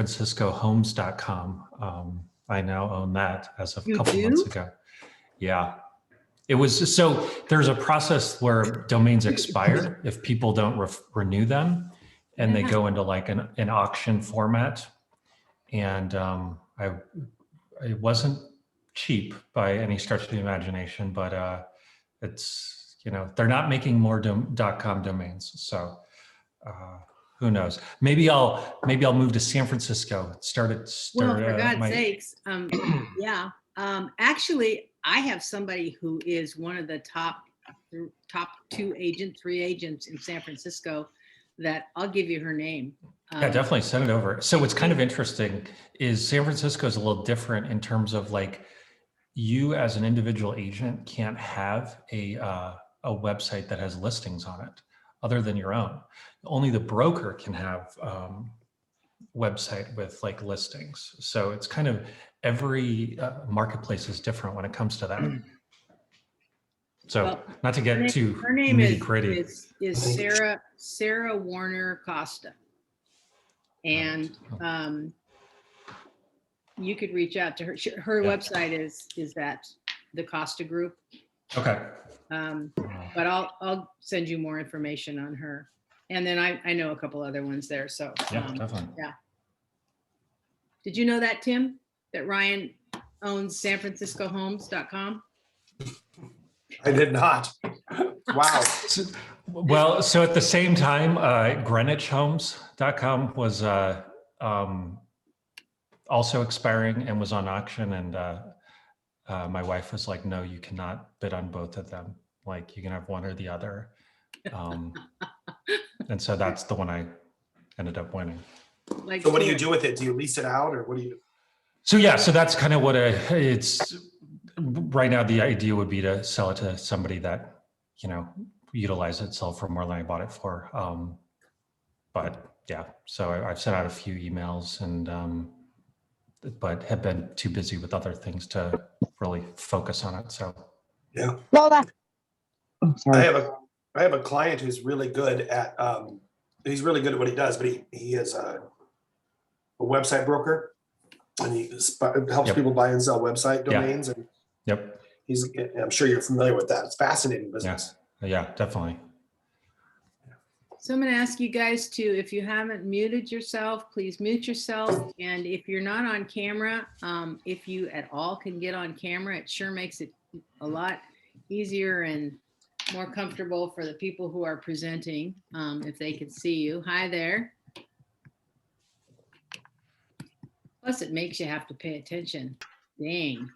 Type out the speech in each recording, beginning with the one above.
Franciscohomes.com. I now own that as of a You couple do? months ago. Yeah. It was so there's a process where domains expire if people don't renew them, and they go into like an auction format. And it wasn't cheap by any stretch of the imagination, but it's, you know, they're not making more .com domains. So who knows? Maybe I'll move to San Francisco. Well, for God's sakes, yeah. Actually, I have somebody who is one of the top 3 agents in San Francisco that I'll give you her name. Yeah, definitely send it over. So what's kind of interesting is San Francisco is a little different in terms of like you as an individual agent can't have a website that has listings on it other than your own. Only the broker can have website with like listings. So it's kind of every marketplace is different when it comes to that. So well, not to get too her name nitty-gritty. is Sarah Warner Costa. And you could reach out to her. Her website is that the Costa Group. Okay. But I'll send you more information on her. And then I know a couple other ones there. So yeah, definitely. Yeah. Did you know that, Tim, that Ryan owns sanfranciscohomes.com? I did not. Wow. So at the same time, greenwichhomes.com was also expiring and was on auction. And my wife was like, no, you cannot bid on both of them. Like you can have one or the other. And so that's the one I ended up winning. Like, so what do you do with it? Do you lease it out or what do you? So yeah, so that's kind of what it's right now. The idea would be to sell it to somebody that, you know, utilize it, sell for more than I bought it for. But yeah, so I've sent out a few emails and, but have been too busy with other things to really focus on it. So yeah. Lola. Oh, sorry. I have a client who's really good at, he's really good at what he does, but he is a website broker and he helps people buy and sell website domains. And I'm sure you're familiar with that. It's fascinating business. Yeah, definitely. So I'm going to ask you guys to, if you haven't muted yourself, please mute yourself. And if you're not on camera, if you at all can get on camera, it sure makes it a lot easier and more comfortable for the people who are presenting, if they can see you. Hi there. Plus it makes you have to pay attention. Dang.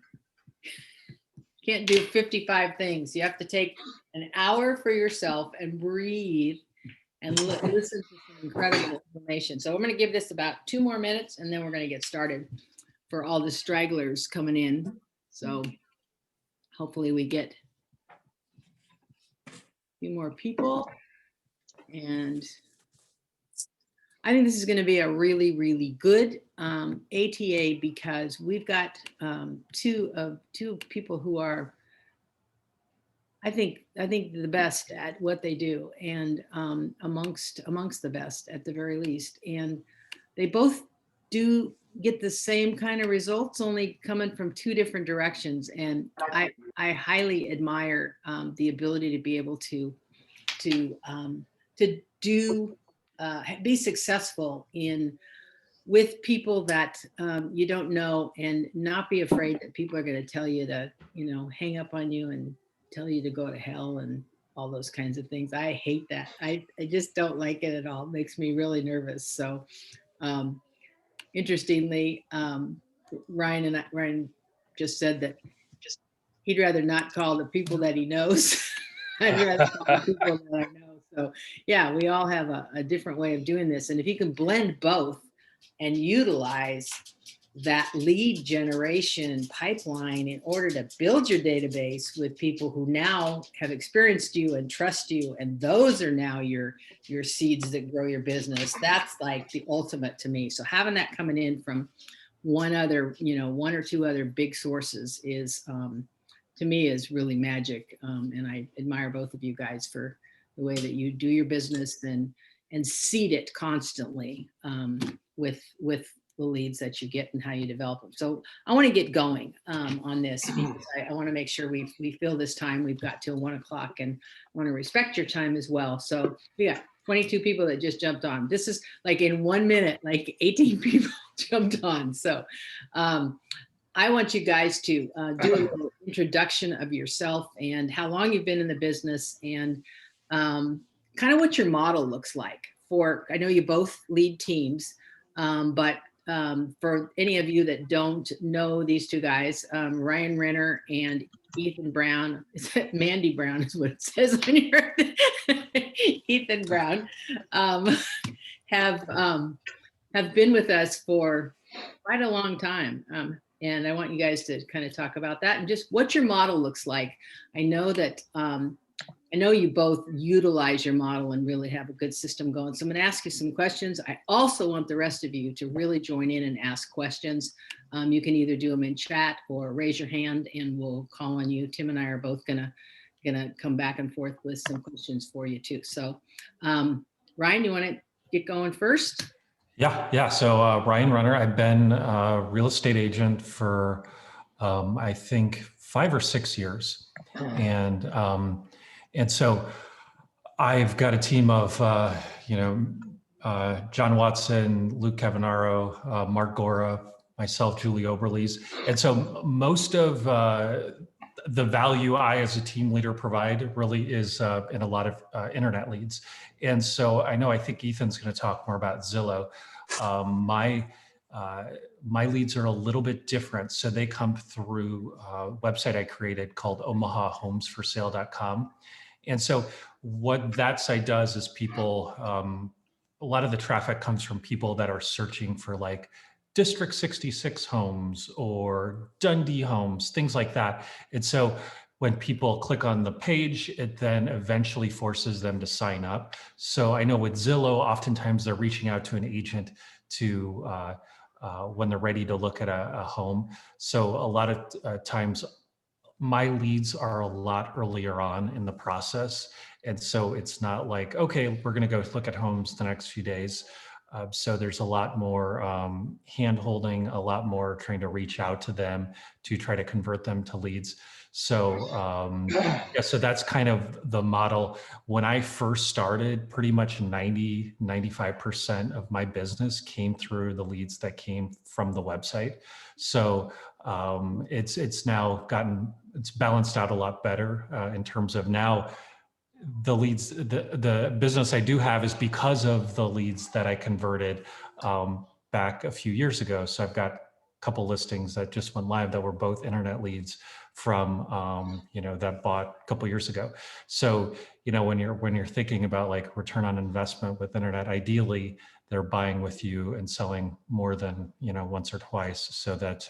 Can't do 55 things. You have to take an hour for yourself and breathe and listen to some incredible information. So we're going to give this about 2 more minutes and then we're going to get started for all the stragglers coming in. So hopefully we get a few more people. And I think this is going to be a really, really good ATA because we've got two people who are, I think the best at what they do, and amongst the best at the very least. And they both do get the same kind of results, only coming from 2 different directions. And I highly admire the ability to be able to be successful with people that you don't know, and not be afraid that people are going to tell you to, hang up on you and tell you to go to hell and all those kinds of things. I hate that. I just don't like it at all. It makes me really nervous. So interestingly, Ryan just said that he'd rather not call the people that he knows. I'd rather call the people that I know. So yeah, we all have a different way of doing this. And if you can blend both and utilize that lead generation pipeline in order to build your database with people who now have experienced you and trust you, and those are now your seeds that grow your business, that's like the ultimate to me. So having that coming in from one or 2 other big sources is, to me, is really magic. And I admire both of you guys for the way that you do your business and seed it constantly with the leads that you get and how you develop them. So I want to get going on this because I want to make sure we fill this time. We've got till 1 o'clock, and I want to respect your time as well. So we got 22 people that just jumped on. This is like in 1 minute, like 18 people jumped on. So I want you guys to do a little introduction of yourself and how long you've been in the business, and kind of what your model looks like. I know you both lead teams, but for any of you that don't know these two guys, Ryan Renner and Ethan Brown, Mandy Brown is what it says on your Ethan Brown, have been with us for quite a long time. And I want you guys to kind of talk about that and just what your model looks like. I know that I know you both utilize your model and really have a good system going. So I'm going to ask you some questions. I also want the rest of you to really join in and ask questions. You can either do them in chat or raise your hand and we'll call on you. Tim and I are both gonna come back and forth with some questions for you too. So Ryan, you want to get going first? Yeah. So Ryan Renner, I've been a real estate agent for I think 5 or 6 years, and so I've got a team of John Watson, Luke Cavanaro, Mark Gora, myself, Julie Oberlees, and so most of the value I as a team leader provide really is in a lot of internet leads. And so I think Ethan's going to talk more about Zillow. My leads are a little bit different. So they come through a website I created called omahahomesforsale.com. And so what that site does is people, a lot of the traffic comes from people that are searching for like District 66 homes or Dundee homes, things like that. And so when people click on the page, it then eventually forces them to sign up. So I know with Zillow, oftentimes they're reaching out to an agent to when they're ready to look at a home. So a lot of times my leads are a lot earlier on in the process. And so it's not like, okay, we're going to go look at homes the next few days. So there's a lot more hand-holding, a lot more trying to reach out to them to try to convert them to leads. So so that's kind of the model. When I first started, pretty much 95% of my business came through the leads that came from the website. So it's now it's balanced out a lot better in terms of now the leads, the business I do have is because of the leads that I converted back a few years ago. So I've got a couple listings that just went live that were both internet leads from that bought a couple years ago. So when you're thinking about like return on investment with internet, ideally they're buying with you and selling more than once or twice, so that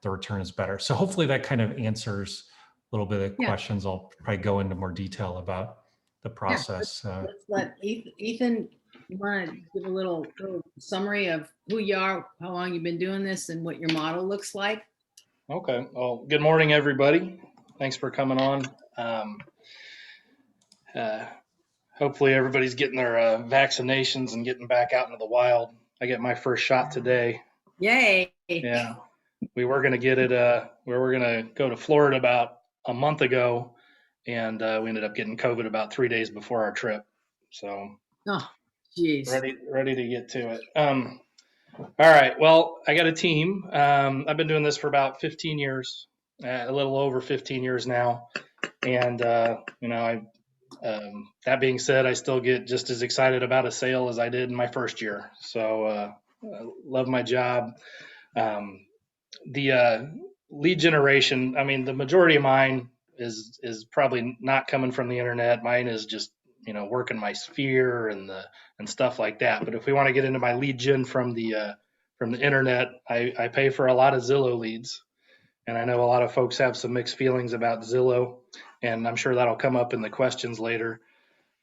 the return is better. So hopefully that kind of answers little bit of questions. I'll probably go into more detail about the process. Let's let Ethan, you want to give a little summary of who you are, how long you've been doing this, and what your model looks like? Okay. Well, good morning, everybody. Thanks for coming on. Hopefully everybody's getting their vaccinations and getting back out into the wild. I get my first shot today. Yay. Yeah. We were going to get it, we were going to go to Florida about a month ago, and we ended up getting COVID about 3 days before our trip. So ready to get to it. All right. Well, I got a team. I've been doing this for about 15 years, a little over 15 years now. And, that being said, I still get just as excited about a sale as I did in my first year. So I love my job. The lead generation, I mean, the majority of mine is probably not coming from the internet. Mine is just, working my sphere and stuff like that. But if we want to get into my lead gen from the internet, I pay for a lot of Zillow leads. And I know a lot of folks have some mixed feelings about Zillow, and I'm sure that'll come up in the questions later.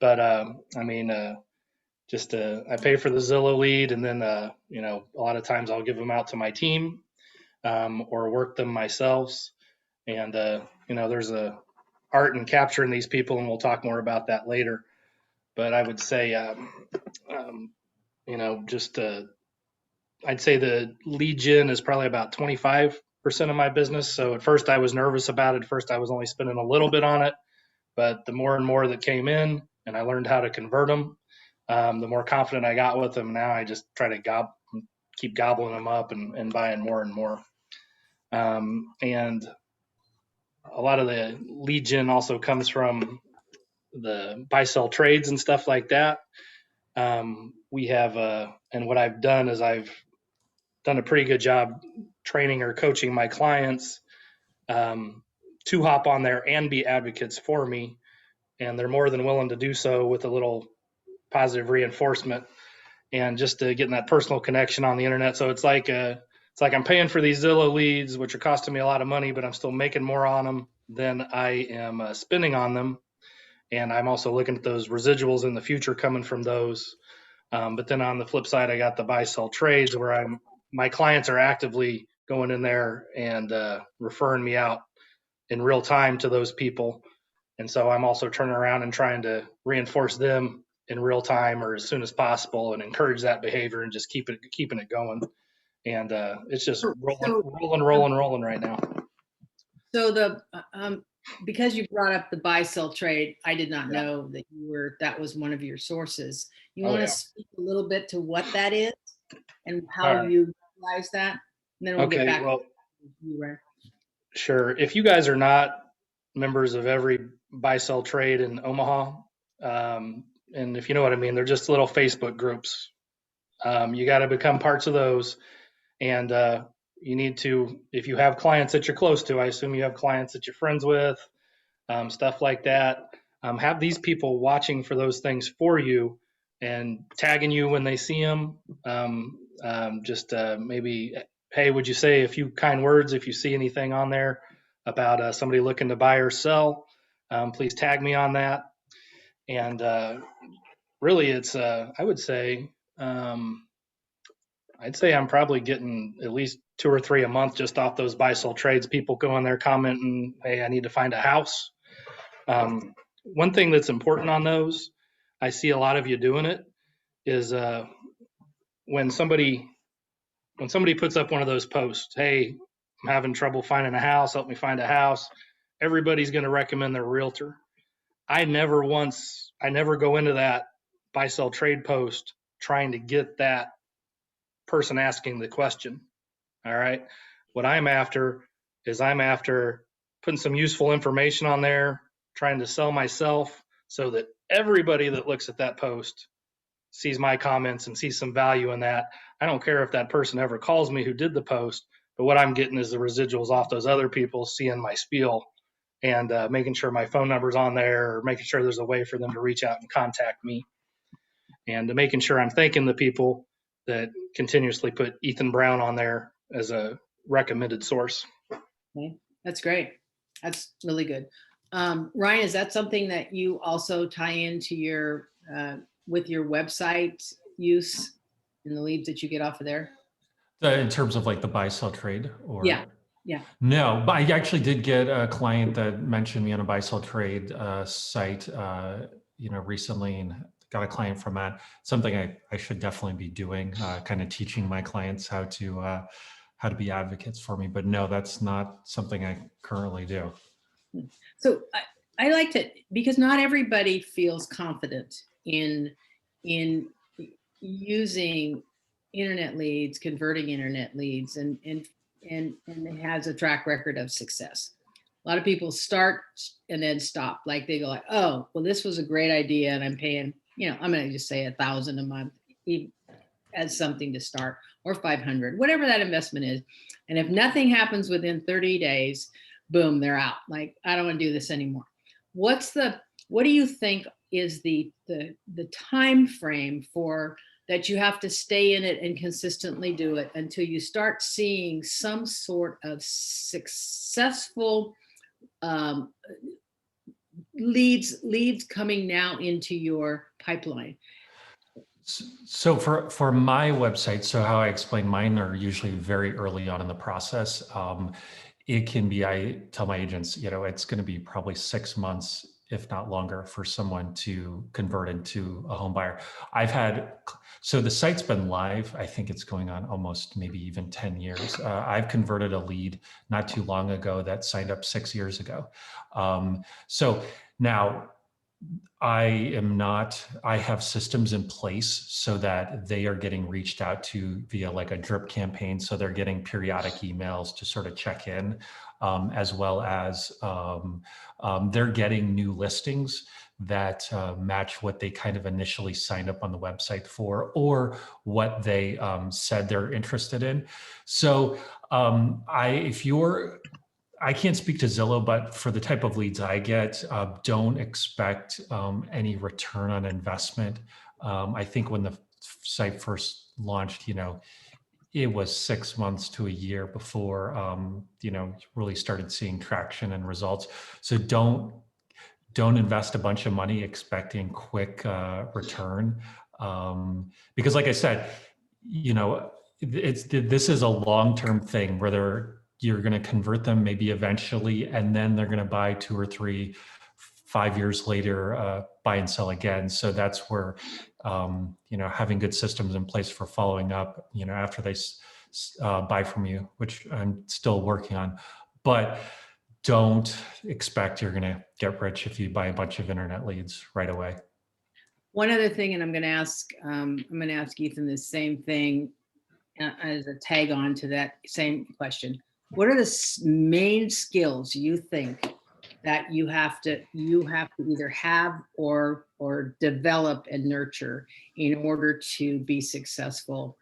But I pay for the Zillow lead, and then a lot of times I'll give them out to my team or work them myself. And there's a art in capturing these people, and we'll talk more about that later. But I would say, I'd say the lead gen is probably about 25% of my business. So at first I was nervous about it. At first I was only spending a little bit on it, but the more and more that came in and I learned how to convert them, the more confident I got with them. Now I just try to keep gobbling them up and buying more and more. And a lot of the lead gen also comes from the buy sell trades and stuff like that. We have, and what I've done is I've done a pretty good job training or coaching my clients to hop on there and be advocates for me. And they're more than willing to do so with a little positive reinforcement and just getting that personal connection on the internet. So it's like I'm paying for these Zillow leads, which are costing me a lot of money, but I'm still making more on them than I am spending on them. And I'm also looking at those residuals in the future coming from those. But then on the flip side, I got the buy sell trades where my clients are actively going in there and referring me out in real time to those people. And so I'm also turning around and trying to reinforce them in real time or as soon as possible and encourage that behavior and just keeping it going. And it's just rolling right now. So because you brought up the buy sell trade, I did not know that was one of your sources. You want to speak a little bit to what that is and how you utilize that? And then we'll get back to you, right? Sure. If you guys are not members of every buy sell trade in Omaha, and if you know what I mean, they're just little Facebook groups. You got to become parts of those. And you need to, if you have clients that you're close to, I assume you have clients that you're friends with, stuff like that. Have these people watching for those things for you and tagging you when they see them. Maybe, hey, would you say a few kind words if you see anything on there about somebody looking to buy or sell? Please tag me on that. And really, it's I would say I'm probably getting at least 2 or 3 a month just off those buy sell trades. People go on there commenting, hey, I need to find a house. One thing that's important on those, I see a lot of you doing it, is when somebody puts up one of those posts, hey, I'm having trouble finding a house, help me find a house, everybody's going to recommend their realtor. I never go into that buy sell trade post trying to get that person asking the question. All right. What I'm after putting some useful information on there, trying to sell myself so that everybody that looks at that post sees my comments and sees some value in that. I don't care if that person ever calls me who did the post, but what I'm getting is the residuals off those other people seeing my spiel and making sure my phone number's on there, or making sure there's a way for them to reach out and contact me, and making sure I'm thanking the people that continuously put Ethan Brown on there as a recommended source. Okay. That's great. That's really good. Ryan, is that something that you also tie into your with your website use in the leads that you get off of there? In terms of like the buy sell trade, or Yeah. No, but I actually did get a client that mentioned me on a buy sell trade site, recently, and got a client from that. Something I should definitely be doing, kind of teaching my clients how to be advocates for me. But no, that's not something I currently do. So I like to, because not everybody feels confident in using internet leads, converting internet leads, and has a track record of success. A lot of people start and then stop. Like they go like, oh, well, this was a great idea, and I'm paying, I'm going to just say $1,000 a month as something to start, or 500, whatever that investment is. And if nothing happens within 30 days, boom, they're out. Like, I don't want to do this anymore. What do you think is the time frame for that you have to stay in it and consistently do it until you start seeing some sort of successful leads coming now into your pipeline? So for my website, so how I explain mine are usually very early on in the process. It can be, I tell my agents, it's going to be probably 6 months if not longer, for someone to convert into a home buyer. So the site's been live. I think it's going on almost maybe even 10 years. I've converted a lead not too long ago that signed up 6 years ago. So now I have systems in place so that they are getting reached out to via like a drip campaign. So they're getting periodic emails to sort of check in, as well as they're getting new listings that match what they kind of initially signed up on the website for, or what they said they're interested in. So I can't speak to Zillow, but for the type of leads I get, don't expect any return on investment. I think when the site first launched, it was 6 months to a year before, really started seeing traction and results. So don't invest a bunch of money expecting quick return, because, like I said, this is a long-term thing where you're going to convert them maybe eventually, and then they're going to buy 2 or 3, 5 years later, buy and sell again. So that's where having good systems in place for following up, after they buy from you, which I'm still working on. But don't expect you're going to get rich if you buy a bunch of internet leads right away. One other thing, and I'm going to ask Ethan the same thing as a tag on to that same question. What are the main skills you think that you have to either have or develop and nurture in order to be successful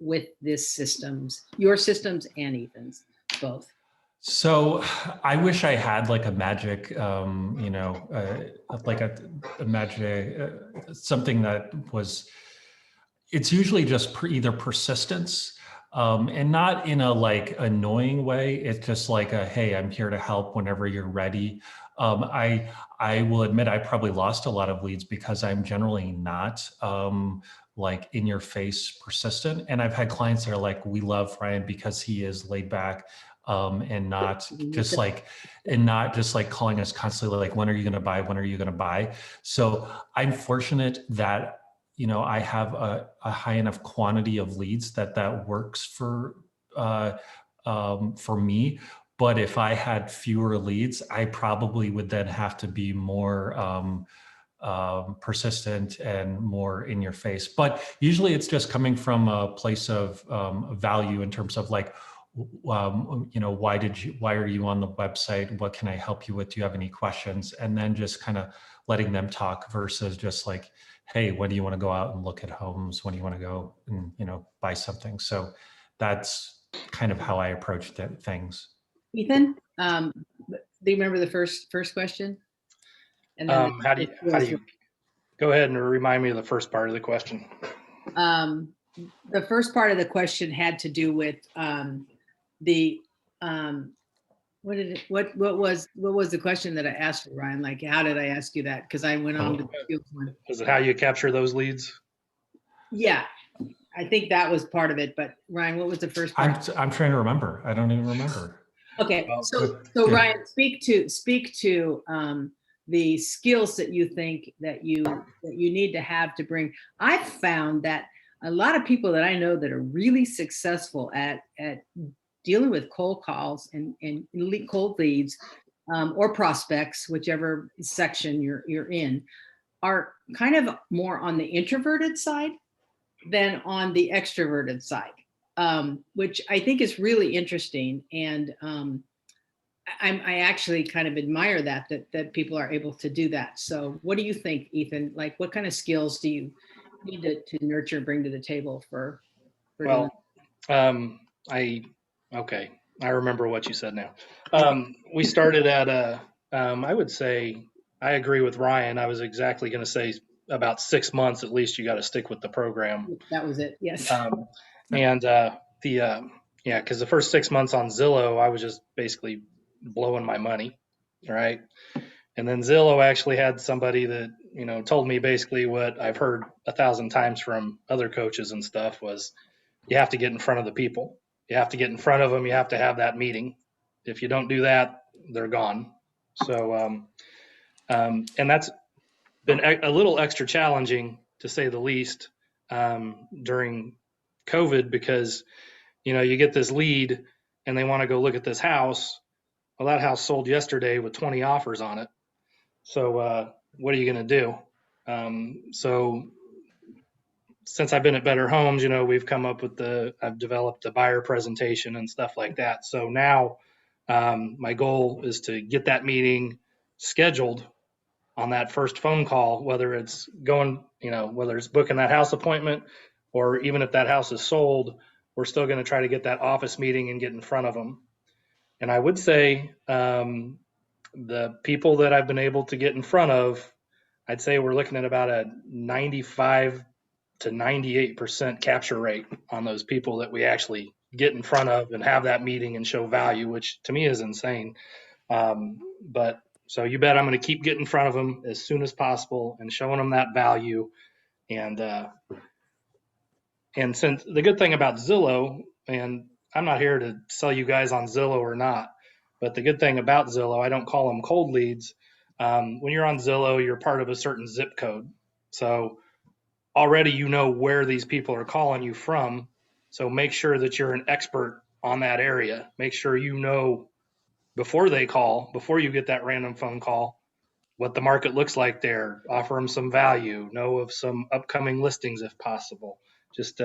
with this systems, your systems and Ethan's, both? So I wish I had like a magic, like a magic, something that was, it's usually just either persistence, and not in a like annoying way. It's just like hey, I'm here to help whenever you're ready. I will admit I probably lost a lot of leads because I'm generally not like in your face persistent. And I've had clients that are like, we love Ryan because he is laid back, and not just like calling us constantly like, when are you going to buy? When are you going to buy? So I'm fortunate that I have a high enough quantity of leads that works for me. But if I had fewer leads, I probably would then have to be more persistent and more in your face. But usually it's just coming from a place of value in terms of like, why are you on the website? What can I help you with? Do you have any questions? And then just kind of letting them talk versus just like, hey, when do you want to go out and look at homes? When do you want to go and, buy something? So that's kind of how I approach things. Ethan, do you remember the first question? And then how do you go ahead and remind me of the first part of the question? The first part of the question had to do with what was the question that I asked for, Ryan? Like, how did I ask you that? Because I went on to the skills one. Is it how you capture those leads? Yeah, I think that was part of it. But Ryan, what was the first part? I'm trying to remember. I don't even remember. Okay, so Ryan, speak to the skills that you think that you need to have to bring. I've found that a lot of people that I know that are really successful at dealing with cold calls and cold leads, or prospects, whichever section you're in, are kind of more on the introverted side than on the extroverted side, which I think is really interesting. And I actually kind of admire that people are able to do that. So what do you think, Ethan? Like, what kind of skills do you need to nurture and bring to the table for okay. I remember what you said now. We started at I would say, I agree with Ryan. I was exactly going to say about 6 months, at least you got to stick with the program. That was it. Yes. And because the first 6 months on Zillow, I was just basically blowing my money. Right. And then Zillow actually had somebody that, told me basically what I've heard 1,000 times from other coaches and stuff was, you have to get in front of the people. You have to get in front of them. You have to have that meeting. If you don't do that, they're gone. So And that's been a little extra challenging, to say the least, during COVID, because, you get this lead and they want to go look at this house. Well, that house sold yesterday with 20 offers on it. So what are you going to do? So since I've been at Better Homes, we've come up with I've developed a buyer presentation and stuff like that. So now my goal is to get that meeting scheduled on that first phone call, whether it's whether it's booking that house appointment, or even if that house is sold, we're still going to try to get that office meeting and get in front of them. And I would say the people that I've been able to get in front of, I'd say we're looking at about a 95 to 98% capture rate on those people that we actually get in front of and have that meeting and show value, which to me is insane. But so you bet I'm going to keep getting in front of them as soon as possible and showing them that value. And since the good thing about Zillow, and I'm not here to sell you guys on Zillow or not, but the good thing about Zillow, I don't call them cold leads. When you're on Zillow, you're part of a certain zip code. So already where these people are calling you from. So make sure that you're an expert on that area. Make sure before they call, before you get that random phone call, what the market looks like there. Offer them some value. Know of some upcoming listings if possible. Just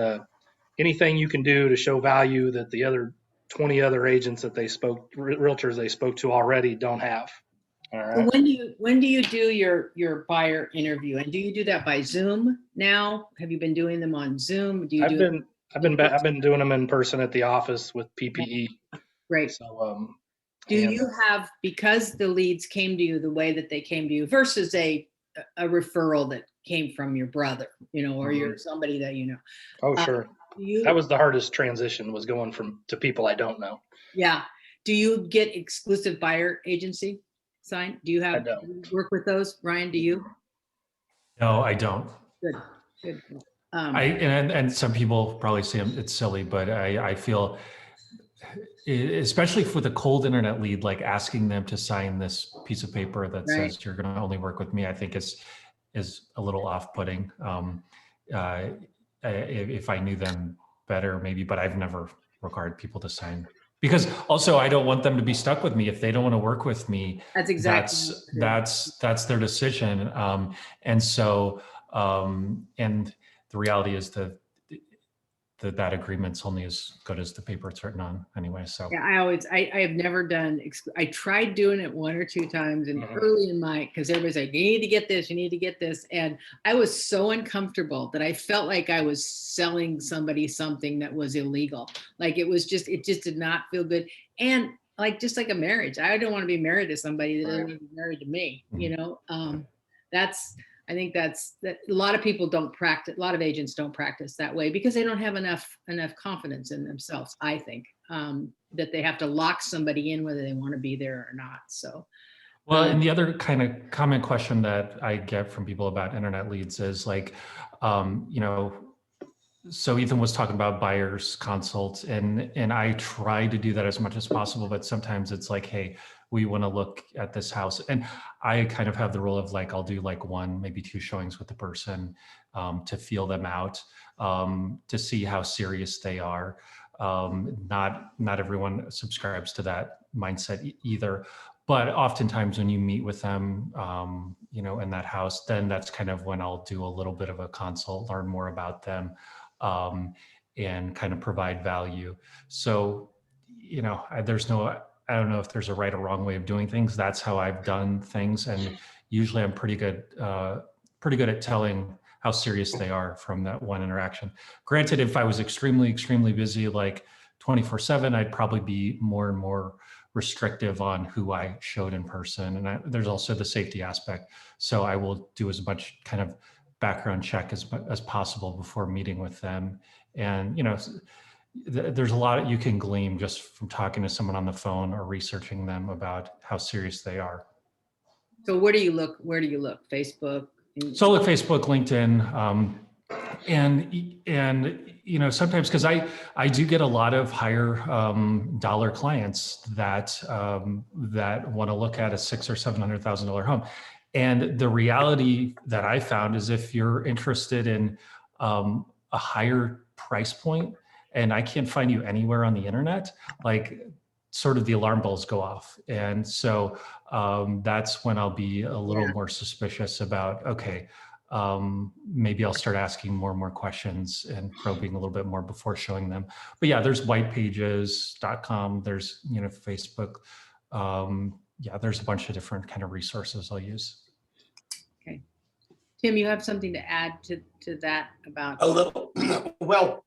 anything you can do to show value that the other 20 other agents that realtors they spoke to already don't have. All right. So when do you do your buyer interview, and do you do that by Zoom now? Have you been doing them on Zoom? I've been doing them in person at the office with PPE. Great. So you have, because the leads came to you the way that they came to you versus a referral that came from your brother, or you're somebody that you know? Oh, sure. That was the hardest transition, was going to people I don't know. Yeah. Do you get exclusive buyer agency signed? Do you work with those? Ryan, do you? No, I don't. Good. And some people probably say it's silly, but I feel, especially for the cold internet lead, like asking them to sign this piece of paper that says you're going to only work with me, I think is a little off-putting. If I knew them better, maybe, but I've never required people to sign, because also I don't want them to be stuck with me if they don't want to work with me. That's exactly that's their decision. And so and the reality is that agreement's only as good as the paper it's written on anyway. So yeah, I have never done, I tried doing it one or two times and early in because everybody's like, you need to get this, you need to get this. And I was so uncomfortable that I felt like I was selling somebody something that was illegal. Like it just did not feel good. And just like a marriage, I don't want to be married to somebody that doesn't want to be married to me, I think that a lot of people don't practice. A lot of agents don't practice that way because they don't have enough confidence in themselves. I think that they have to lock somebody in whether they want to be there or not. So, well, and the other kind of common question that I get from people about internet leads is like, so Ethan was talking about buyers consults, and I try to do that as much as possible, but sometimes it's like, hey, we want to look at this house. And I kind of have the rule of like, I'll do like 1, maybe 2 showings with the person to feel them out, to see how serious they are. Not everyone subscribes to that mindset either. But oftentimes when you meet with them, in that house, then that's kind of when I'll do a little bit of a consult, learn more about them, and kind of provide value. So, I don't know if there's a right or wrong way of doing things. That's how I've done things. And usually I'm pretty good at telling how serious they are from that one interaction. Granted, if I was extremely, extremely busy, like 24/7, I'd probably be more and more restrictive on who I showed in person. And there's also the safety aspect. So I will do as much kind of background check as possible before meeting with them. And, there's a lot you can glean just from talking to someone on the phone or researching them about how serious they are. So where do you look? Facebook? So I look Facebook, LinkedIn, and sometimes, because I do get a lot of higher dollar clients that want to look at a $600,000 or $700,000 home, And the reality that I found is if you're interested in a higher price point and I can't find you anywhere on the internet, like sort of the alarm bells go off. And so that's when I'll be a little more suspicious about, okay, maybe I'll start asking more and more questions and probing a little bit more before showing them. But yeah, there's whitepages.com, there's, Facebook. Yeah, there's a bunch of different kind of resources I'll use. Okay. Tim, you have something to add to that about? A little. Well,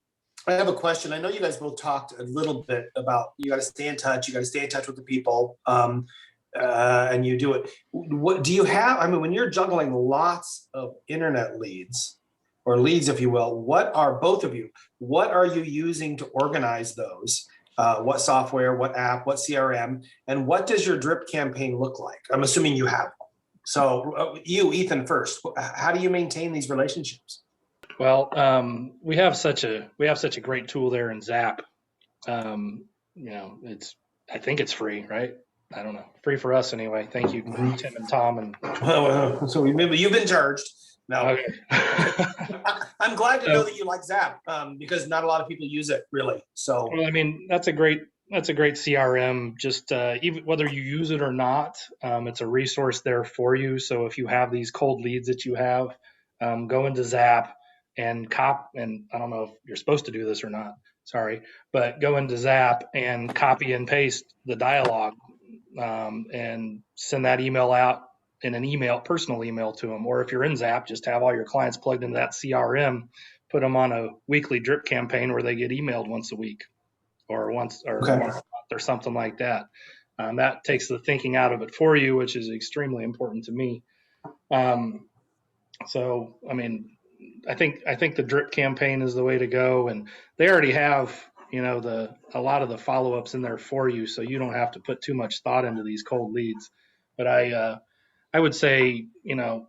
I have a question. I know you guys both talked a little bit about you got to stay in touch. You got to stay in touch with the people, and you do it. What do you have? I mean, when you're juggling lots of internet leads, or leads, if you will, what are both of you? What are you using to organize those? What software? What app? What CRM? And what does your drip campaign look like? I'm assuming you have. So you, Ethan, first. How do you maintain these relationships? Well, we have such a great tool there in Zap. I think it's free, right? I don't know, free for us anyway. Thank you, Tim and Tom. And so you've been charged. No, okay. I'm glad to know that you like Zap because not a lot of people use it really. So well, I mean, that's a great CRM. Just even whether you use it or not, it's a resource there for you. So if you have these cold leads that you have, go into Zap and and I don't know if you're supposed to do this or not. Sorry, but go into Zap and copy and paste the dialogue and send that email out in an personal email to them. Or if you're in Zap, just have all your clients plugged into that CRM, put them on a weekly drip campaign where they get emailed once a week or once a month or something like that. That takes the thinking out of it for you, which is extremely important to me. So, I mean, I think the drip campaign is the way to go, and they already have, a lot of the follow-ups in there for you, so you don't have to put too much thought into these cold leads. But I would say,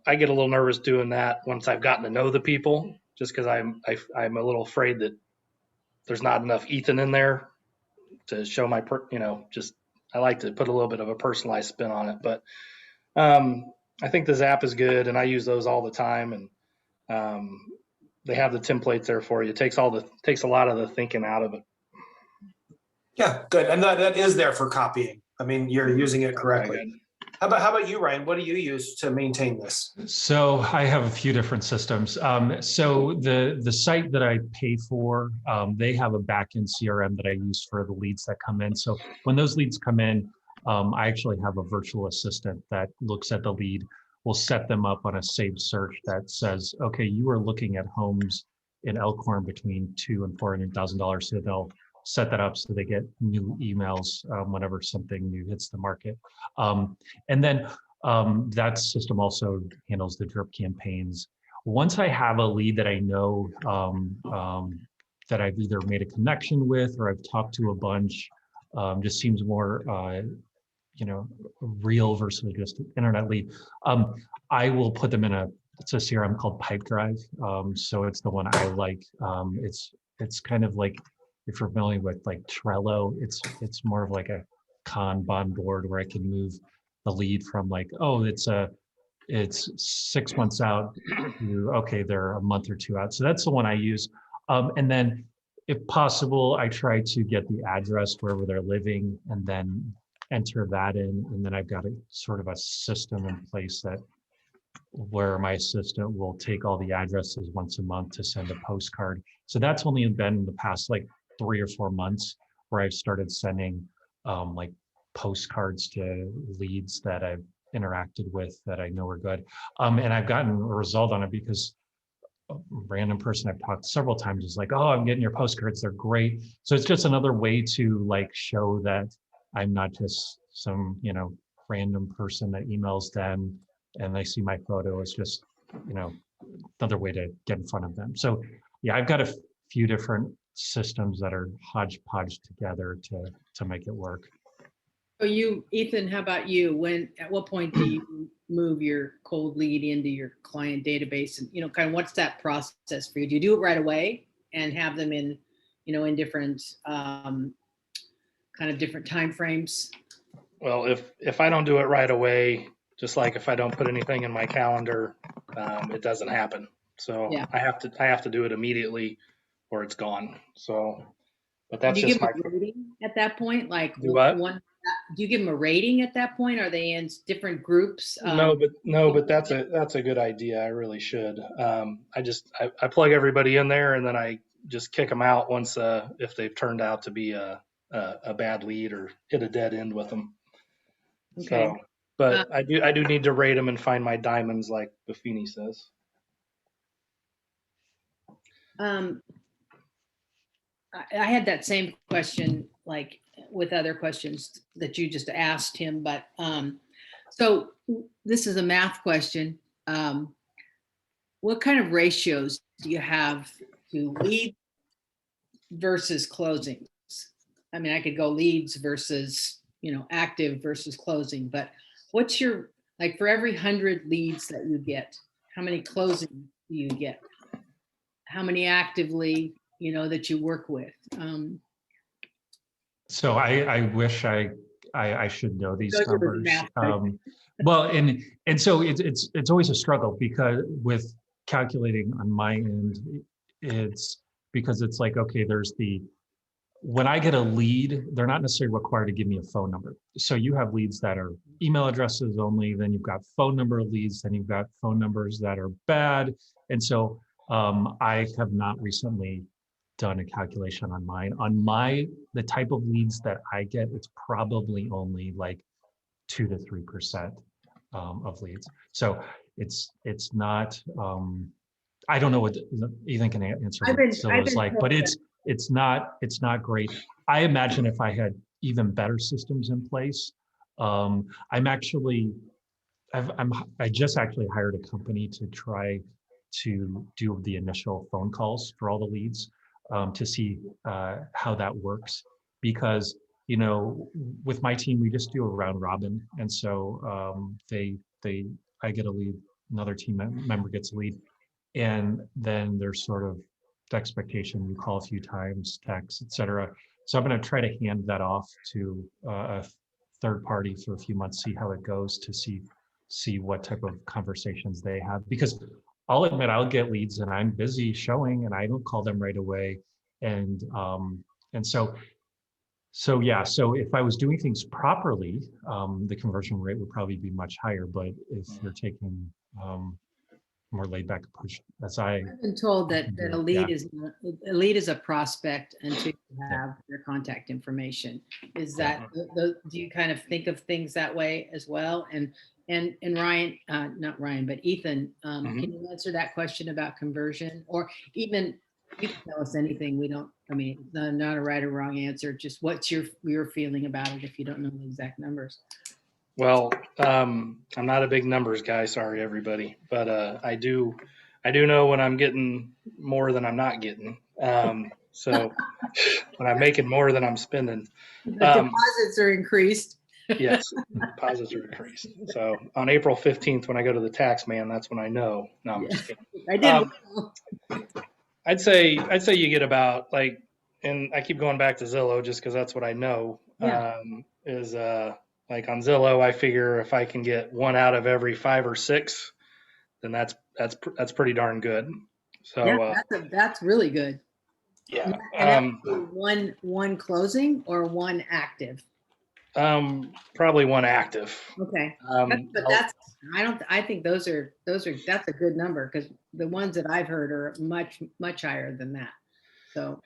I get a little nervous doing that once I've gotten to know the people, just because I'm a little afraid that there's not enough Ethan in there to show my, I like to put a little bit of a personalized spin on it. But I think the Zap is good, and I use those all the time, and they have the templates there for you. It takes a lot of the thinking out of it. Yeah, good. And that is there for copying. I mean, you're using it correctly. How about you, Ryan? What do you use to maintain this? So I have a few different systems. So the site that I pay for, they have a backend CRM that I use for the leads that come in. So when those leads come in, I actually have a virtual assistant that looks at the lead. We'll set them up on a saved search that says, okay, you are looking at homes in Elkhorn between $200,000 and $400,000. So they'll set that up so they get new emails whenever something new hits the market. And then that system also handles the drip campaigns. Once I have a lead that I know that I've either made a connection with or I've talked to a bunch, just seems more real versus just internet lead. I will put them in it's a CRM called Pipedrive. So it's the one I like. It's kind of like, if you're familiar with like Trello, it's more of like a Kanban board where I can move the lead from like, oh, it's 6 months out to, okay, they're a month or two out. So that's the one I use. And then if possible, I try to get the address wherever they're living and then enter that in. And then I've got a sort of a system in place where my assistant will take all the addresses once a month to send a postcard. So that's only been in the past like 3 or 4 months where I've started sending like postcards to leads that I've interacted with that I know are good. And I've gotten a result on it because a random person I've talked several times is like, oh, I'm getting your postcards. They're great. So it's just another way to like show that I'm not just some, random person that emails them and they see my photo. It's just, another way to get in front of them. So yeah, I've got a few different systems that are hodgepodge together to make it work. So Ethan, how about you? At what point do you move your cold lead into your client database, and kind of what's that process for you? Do you do it right away and have them in, in different kind of different time frames? Well, if I don't do it right away, Just like if I don't put anything in my calendar, it doesn't happen. So Yeah. I have to do it immediately or it's gone. So, but that's Do you just give my them a rating at that point? Like do what? do you give them a rating at that point? Are they in different groups? No, but that's a good idea. I really should. I plug everybody in there and then I just kick them out once if they've turned out to be a bad lead or hit a dead end with them. Okay. So, but I do need to rate them and find my diamonds, like Buffini says. I had that same question, like with other questions that you just asked him, but so this is a math question. What kind of ratios do you have to lead versus closings? I mean, I could go leads versus, active versus closing, but what's your, like for every 100 leads that you get, how many closings do you get? How many actively, that you work with? So I wish I should know these Those are the numbers. math. Well, and so it's always a struggle because with calculating on my end, it's because it's like, okay, when I get a lead, they're not necessarily required to give me a phone number. So you have leads that are email addresses only, then you've got phone number leads, then you've got phone numbers that are bad. And so I have not recently done a calculation on mine. On the type of leads that I get, it's probably only like 2 to 3% of leads. So it's not, I don't know what Ethan can answer what Zillow is like, but it's not great. I imagine if I had even better systems in place, I just actually hired a company to try to do the initial phone calls for all the leads to see how that works. Because, with my team, we just do a round robin. And so I get a lead, another team member gets a lead. And then there's sort of the expectation you call a few times, text, et cetera. So I'm going to try to hand that off to a third party for a few months, see how it goes, to see what type of conversations they have. Because I'll admit I'll get leads and I'm busy showing and I don't call them right away. And so yeah, so if I was doing things properly, the conversion rate would probably be much higher. But if you're taking more laid back approach, I've been told that a lead is a prospect until you have their contact information. Is that do you kind of think of things that way as well? And Ryan, not Ryan, but Ethan, can you answer that question about conversion? Or even you can tell us anything. We don't. I mean, not a right or wrong answer. Just what's your feeling about it if you don't know the exact numbers. Well, I'm not a big numbers guy. Sorry, everybody, but I do know when I'm getting more than I'm not getting. So when I'm making more than I'm spending, The deposits are increased. Yes, deposits are increased. So on April 15th, when I go to the tax man, that's when I know. No, I'm just kidding. I did. I'd say you get about and I keep going back to Zillow just because that's what I know. Yeah. Is like on Zillow, I figure if I can get one out of every 5 or 6, then that's pretty darn good. So yeah, that's really good. Yeah. And one closing or one active? Probably one active. Okay. I think that's a good number because the ones that I've heard are much, much higher than that. So.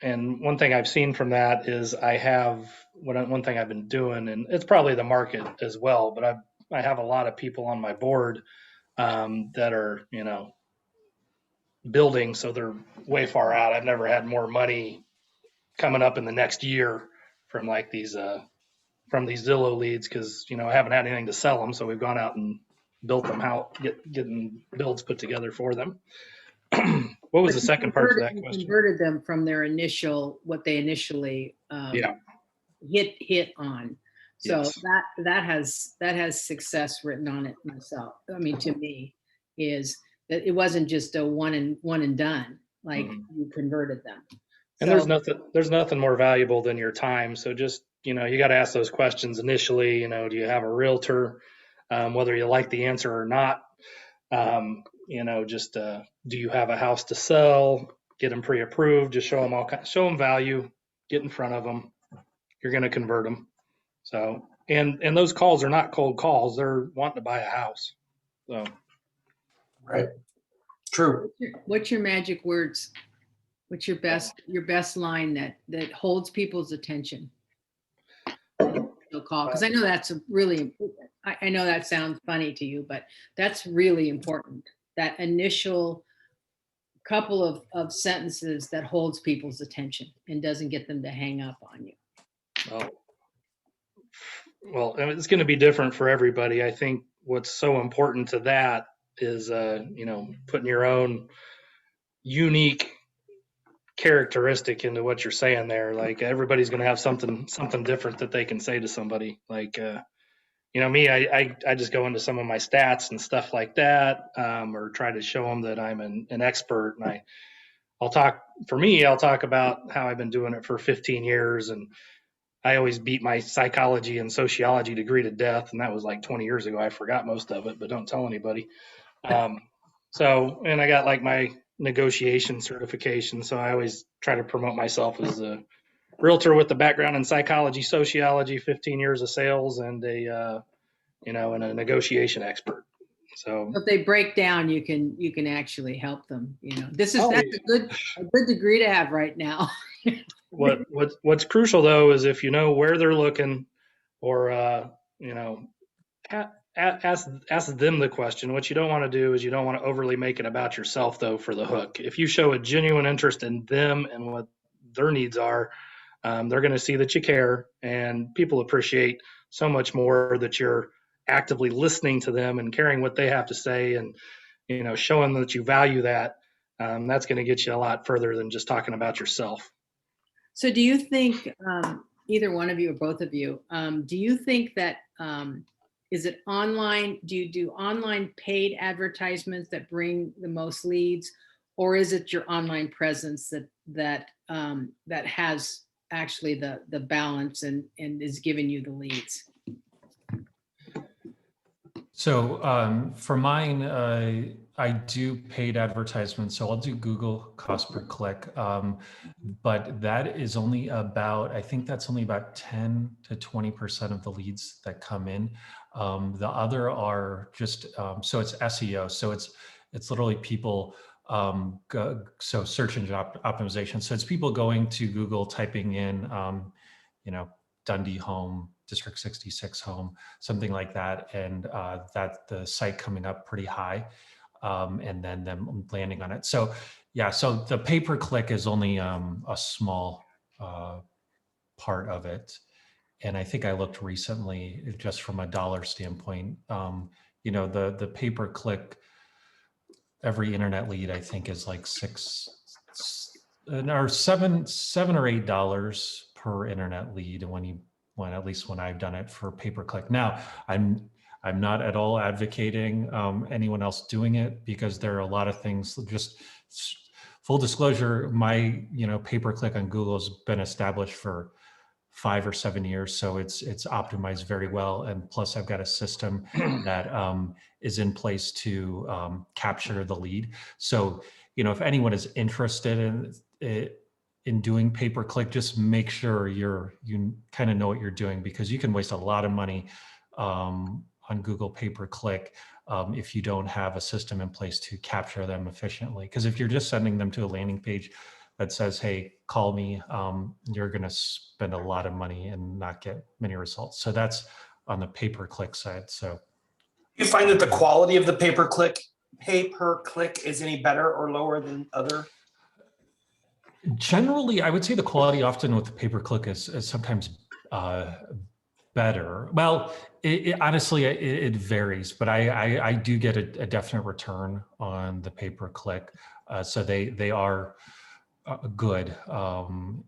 And one thing I've seen from that is one thing I've been doing, and it's probably the market as well, but I have a lot of people on my board that are, building, so they're way far out. I've never had more money coming up in the next year from these Zillow leads because, I haven't had anything to sell them, so we've gone out and built them out, getting builds put together for them. What was the second part of that question? Converted them from what they initially hit on. So yes. that has success written on it myself. I mean, to me, is that it wasn't just a one and done. Like you converted them. And there's nothing more valuable than your time. So just, you got to ask those questions initially. Do you have a realtor? whether you like the answer or not. Just do you have a house to sell? Get them pre-approved. Just show them value. Get in front of them. You're going to convert them. So, and those calls are not cold calls. They're wanting to buy a house. So, Right. True. What's your magic words? What's your best line that holds people's attention? They'll call, because I know that's I know that sounds funny to you, but that's really important. That initial couple of sentences that holds people's attention and doesn't get them to hang up on you. Well, it's going to be different for everybody. I think what's so important to that is, putting your own unique characteristic into what you're saying there. Like everybody's going to have something different that they can say to somebody. Like, me, I just go into some of my stats and stuff like that, or try to show them that I'm an expert. And I'll talk about how I've been doing it for 15 years. And I always beat my psychology and sociology degree to death. And that was like 20 years ago. I forgot most of it, but don't tell anybody. And I got like my negotiation certification. So I always try to promote myself as a realtor with a background in psychology, sociology, 15 years of sales, and a negotiation expert. So if they break down, you can actually help them. That's a good degree to have right now. What's crucial though is if you know where they're looking, or ask them the question. What you don't want to do is you don't want to overly make it about yourself though for the hook. If you show a genuine interest in them and what their needs are, they're going to see that you care, and people appreciate so much more that you're actively listening to them and caring what they have to say, and showing that you value that. That's going to get you a lot further than just talking about yourself. So do you think, either one of you or both of you, do you think that, is it online? Do you do online paid advertisements that bring the most leads, or is it your online presence that has actually the balance and is giving you the leads? So for mine, I do paid advertisements. So I'll do Google cost per click, but that is only I think that's only about 10 to 20% of the leads that come in. The other are just, so it's SEO. So it's literally people, so search engine optimization. So it's people going to Google, typing in, Dundee home, District 66 home, something like that. And that the site coming up pretty high, and then them landing on it. So yeah, so the pay-per-click is only a small part of it. And I think I looked recently, just from a dollar standpoint, the pay-per-click, every internet lead, I think, is like $7 or $8 per internet lead when at least when I've done it for pay-per-click. Now, I'm not at all advocating anyone else doing it, because there are a lot of things. Just full disclosure, my pay-per-click on Google has been established for 5 or 7 years, so it's optimized very well. And plus, I've got a system that is in place to capture the lead. So if anyone is interested in doing pay-per-click, just make sure you kind of know what you're doing, because you can waste a lot of money on Google pay-per-click if you don't have a system in place to capture them efficiently. Because if you're just sending them to a landing page that says, hey, call me, you're going to spend a lot of money and not get many results. So that's on the pay-per-click side. So you find that the quality of the pay-per-click is any better or lower than other? Generally, I would say the quality often with the pay-per-click is sometimes better. Well, honestly, it varies, but I do get a definite return on the pay-per-click. So they are good.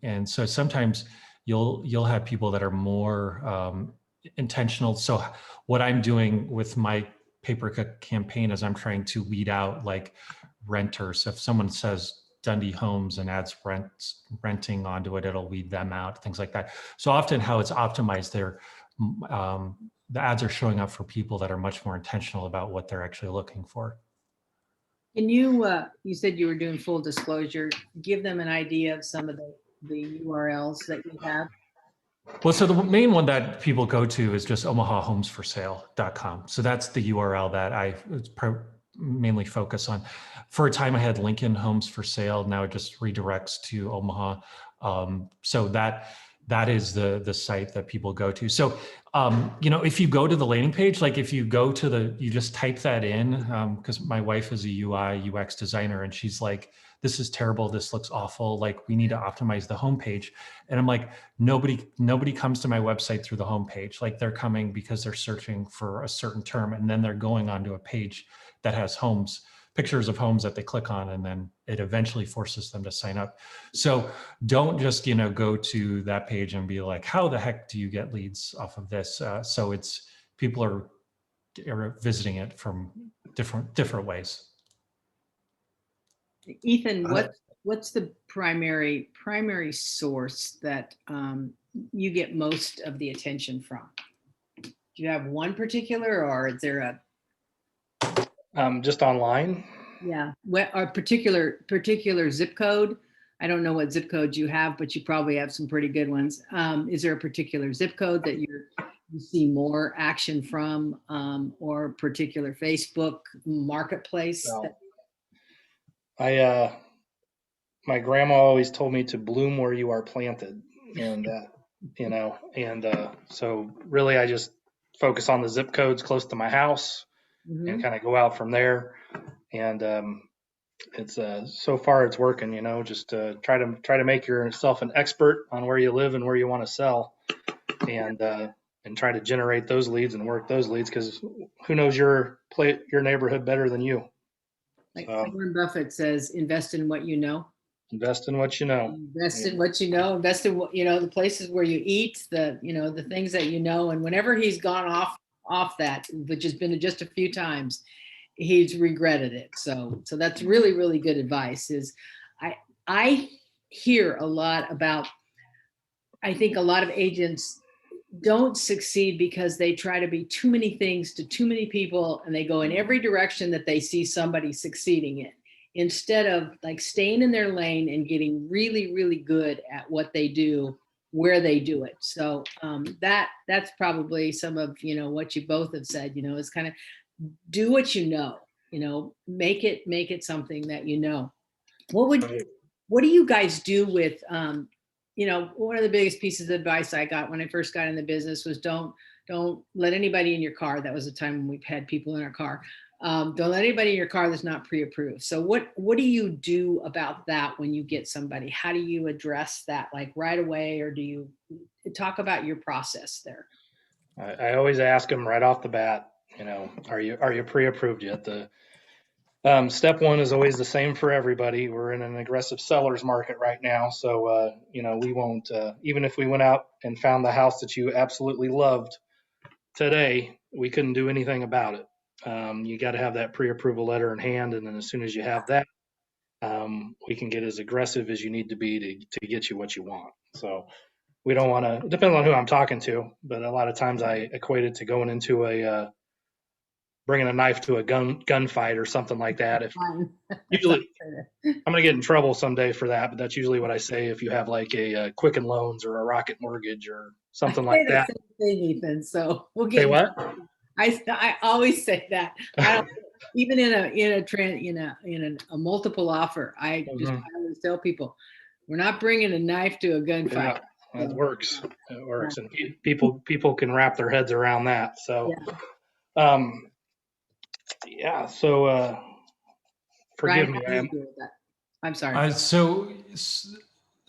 And so sometimes you'll have people that are more intentional. So what I'm doing with my pay-per-click campaign is I'm trying to weed out like renters. So if someone says Dundee Homes and adds renting onto it, it'll weed them out, things like that. So often how it's optimized there, the ads are showing up for people that are much more intentional about what they're actually looking for. Can you, you said you were doing full disclosure, give them an idea of some of the URLs that you have? Well, so the main one that people go to is just omahahomesforsale.com. So that's the URL that I mainly focus on. For a time, I had Lincoln Homes for Sale. Now it just redirects to Omaha. So that is the site that people go to. So, you know, if you go to the landing page, like if you go to you just type that in, because my wife is a UI UX designer, and she's like, this is terrible. This looks awful. Like, we need to optimize the homepage. And I'm like, nobody comes to my website through the homepage. Like, they're coming because they're searching for a certain term, and then they're going onto a page that has pictures of homes that they click on, and then it eventually forces them to sign up. So don't just, you know, go to that page and be like, how the heck do you get leads off of this? So it's, people are visiting it from different ways. Ethan, what's the primary source that you get most of the attention from? Do you have one particular, or is there just online? Yeah, a particular zip code? I don't know what zip codes you have, but you probably have some pretty good ones. Is there a particular zip code that you see more action from, or particular Facebook marketplace? Well, my grandma always told me to bloom where you are planted, and you know, and so really I just focus on the zip codes close to my house, and kind of go out from there. And it's so far it's working, you know, just try to make yourself an expert on where you live and where you want to sell, and try to generate those leads and work those leads, because who knows your neighborhood better than you? Like Warren Buffett says, invest in what you know. Invest in what you know. Invest in what you know. Invest in what, you know, the places where you eat, the things that you know. And whenever he's gone off that, which has been just a few times, he's regretted it. So that's really, really good advice. I hear a lot about, I think a lot of agents don't succeed because they try to be too many things to too many people, and they go in every direction that they see somebody succeeding in, instead of like staying in their lane and getting really, really good at what they do, where they do it. So that's probably some of, you know, what you both have said, you know, is kind of do what you know, make it something that you know. What do you guys do with, you know, one of the biggest pieces of advice I got when I first got in the business was don't let anybody in your car. That was a time when we've had people in our car. Don't let anybody in your car that's not pre-approved. So what do you do about that when you get somebody? How do you address that, like right away, or do you talk about your process there? I always ask them right off the bat, you know, are you pre-approved yet? The step one is always the same for everybody. We're in an aggressive seller's market right now. So, you know, we won't, even if we went out and found the house that you absolutely loved today, we couldn't do anything about it. You got to have that pre-approval letter in hand. And then as soon as you have that, we can get as aggressive as you need to be to get you what you want. So we don't want to, depends on who I'm talking to, but a lot of times I equate it to going into bringing a knife to a gunfight or something like that. If usually I'm going to get in trouble someday for that, but that's usually what I say if you have like a Quicken Loans or a Rocket Mortgage or something like that. Same thing, Ethan. So we'll get. Say what? I always say that. I don't, even in a multiple offer. I always tell people, we're not bringing a knife to a gunfight. Yeah, it works. It works, and people can wrap their heads around that. So. Yeah. So forgive me. I'm sorry.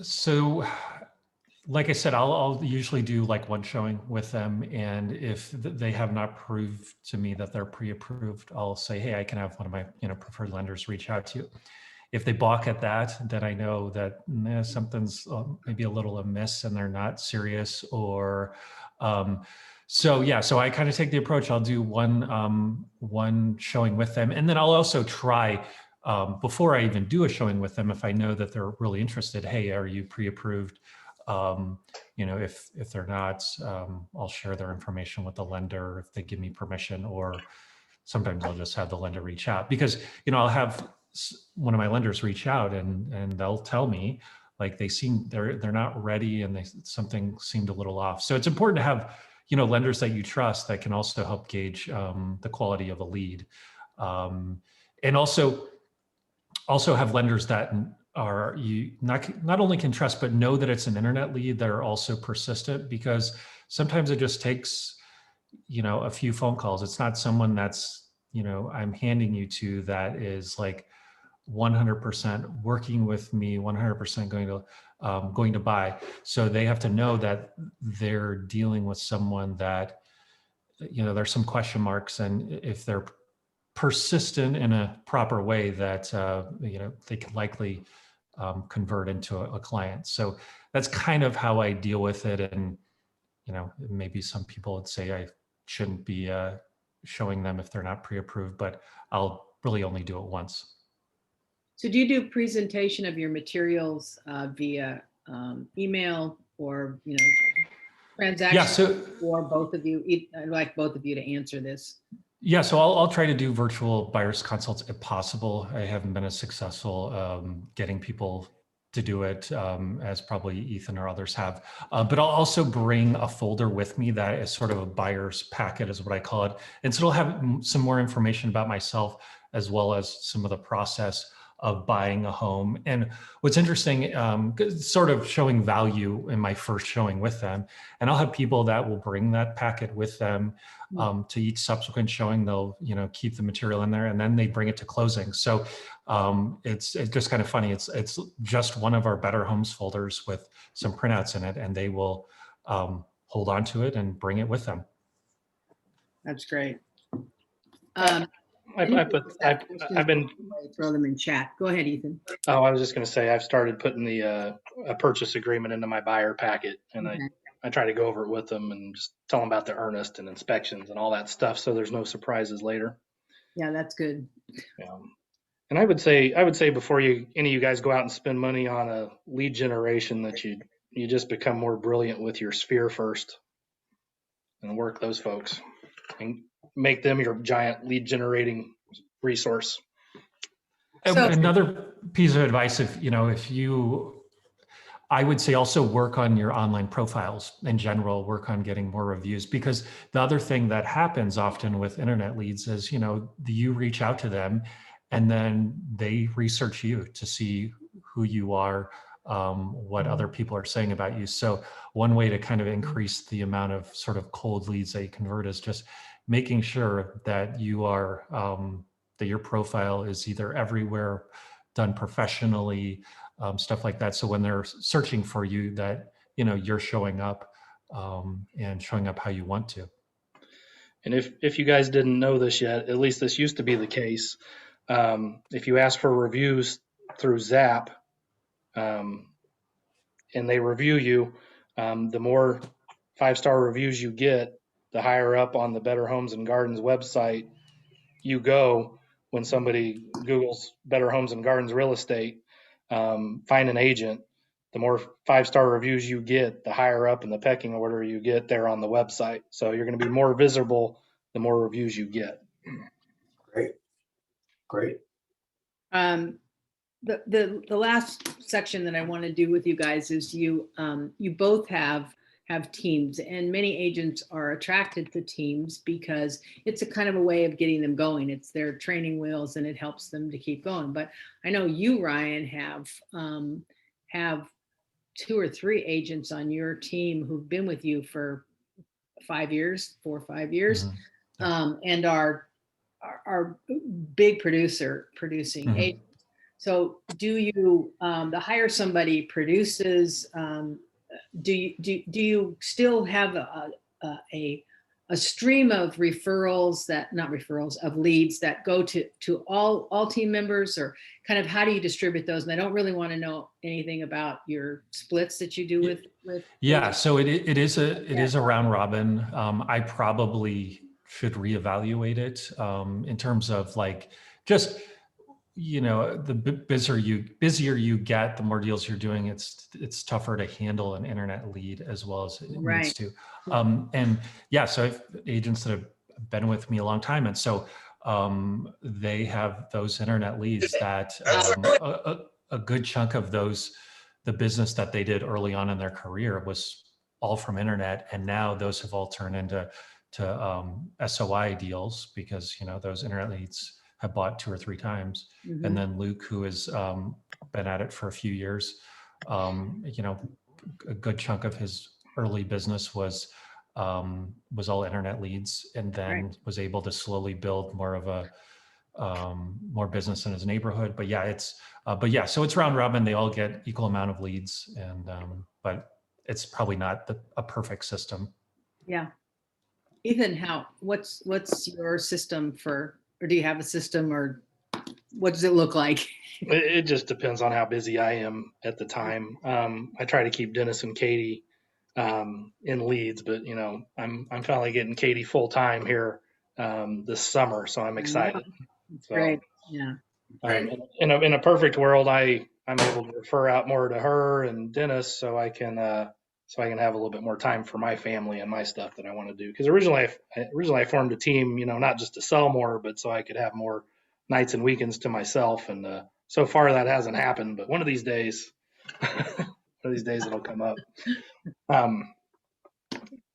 So like I said, I'll usually do like one showing with them. And if they have not proved to me that they're pre-approved, I'll say, hey, I can have one of my, you know, preferred lenders reach out to you. If they balk at that, then I know that something's maybe a little amiss and they're not serious, or so I kind of take the approach. I'll do one showing with them, and then I'll also try before I even do a showing with them, if I know that they're really interested. Hey, are you pre-approved? You know, if they're not, I'll share their information with the lender if they give me permission, or sometimes I'll just have the lender reach out, because, you know, I'll have one of my lenders reach out and they'll tell me like they're not ready and something seemed a little off. So it's important to have, you know, lenders that you trust that can also help gauge the quality of a lead, and also have lenders that are you not only can trust but know that it's an internet lead that are also persistent, because sometimes it just takes, you know, a few phone calls. It's not someone that's, you know, I'm handing you to that is like 100% working with me, 100% going to buy. So they have to know that they're dealing with someone that, you know, there's some question marks, and if they're persistent in a proper way, that you know, they can likely convert into a client. So that's kind of how I deal with it. And, you know, maybe some people would say I shouldn't be showing them if they're not pre-approved, but I'll really only do it once. So do you do presentation of your materials via email, or, you know, transaction? Yeah, so or both of you? I'd like both of you to answer this. yeah, so I'll try to do virtual buyer's consults if possible. I haven't been as successful getting people to do it as probably Ethan or others have. But I'll also bring a folder with me that is sort of a buyer's packet, is what I call it. And so it'll have some more information about myself, as well as some of the process of buying a home. And what's interesting, sort of showing value in my first showing with them. And I'll have people that will bring that packet with them to each subsequent showing. They'll, you know, keep the material in there, and then they bring it to closing. So it's just kind of funny. It's just one of our Better Homes folders with some printouts in it, and they will hold on to it and bring it with them. That's great. I've been throw them in chat. Go ahead, Ethan. Oh, I was just going to say, I've started putting the a purchase agreement into my buyer packet, and Okay. I try to go over it with them and just tell them about the earnest and inspections and all that stuff, so there's no surprises later. Yeah, that's good. And I would say before any of you guys go out and spend money on a lead generation, that you just become more brilliant with your sphere first, and work those folks and make them your giant lead generating resource. So- Another piece of advice, I would say also work on your online profiles in general, work on getting more reviews, because the other thing that happens often with internet leads is, you reach out to them and then they research you to see who you are, what other people are saying about you. So one way to kind of increase the amount of sort of cold leads that you convert is just making sure that you are, that your profile is either everywhere, done professionally, stuff like that. So when they're searching for you, that, you're showing up and showing up how you want to. And if you guys didn't know this yet, at least this used to be the case. If you ask for reviews through Zap, and they review you, the more 5-star reviews you get, the higher up on the Better Homes and Gardens website you go when somebody Googles Better Homes and Gardens real estate, find an agent. The more 5-star reviews you get, the higher up in the pecking order you get there on the website. So you're going to be more visible the more reviews you get. Great. The last section that I want to do with you guys is you both have teams, and many agents are attracted to teams because it's a kind of a way of getting them going. It's their training wheels and it helps them to keep going. But I know you, Ryan, have 2 or 3 agents on your team who've been with you for 4 or 5 years, and are big producing agents. So do you hire somebody produces, do you still have a stream of of leads that go to all team members, or kind of how do you distribute those? And I don't really want to know anything about your splits that you do with Yeah, so it is a round robin. I probably should reevaluate it in terms of just the busier you get, the more deals you're doing, it's tougher to handle an internet lead as well as it needs to. And yeah, so I've agents that have been with me a long time, and so they have those internet leads that a good chunk of those, the business that they did early on in their career was all from internet, and now those have all turned into SOI deals because those internet leads have bought 2 or 3 times. And then Luke, who has been at it for a few years, a good chunk of his early business was all internet leads, and then was able to slowly build more of a more business in his neighborhood. But yeah, so it's round robin. They all get equal amount of leads, and but it's probably not a perfect system. Yeah. Ethan, what's your system for, or do you have a system, or what does it look like? It just depends on how busy I am at the time. I try to keep Dennis and Katie in leads, but I'm finally getting Katie full time here this summer, so I'm excited. That's great. Yeah. In a perfect world, I'm able to refer out more to her and Dennis, so I can have a little bit more time for my family and my stuff that I want to do. Because originally I formed a team, not just to sell more, but so I could have more nights and weekends to myself. And so far that hasn't happened, but one of these days it'll come up.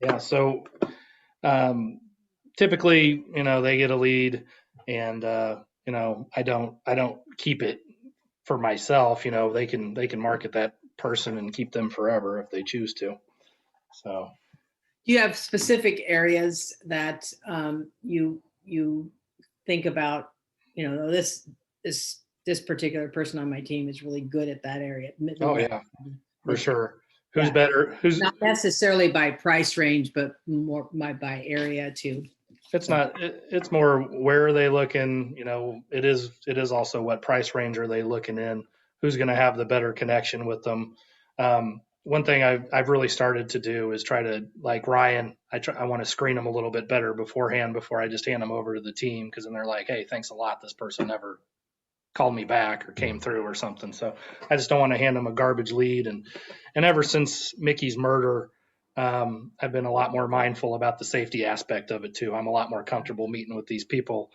Yeah. So typically, they get a lead, and I don't keep it for myself. They can market that person and keep them forever if they choose to. So, do you have specific areas that you think about? This particular person on my team is really good at that area. Oh yeah, for sure. Who's better? Who's not necessarily by price range, but more by area too. It's not. It's more where are they looking? It is also what price range are they looking in? Who's going to have the better connection with them? One thing I've really started to do is try to, like Ryan, I want to screen them a little bit better beforehand before I just hand them over to the team, because then they're like, hey, thanks a lot. This person never called me back or came through or something. So I just don't want to hand them a garbage lead. And ever since Mickey's murder, I've been a lot more mindful about the safety aspect of it too. I'm a lot more comfortable meeting with these people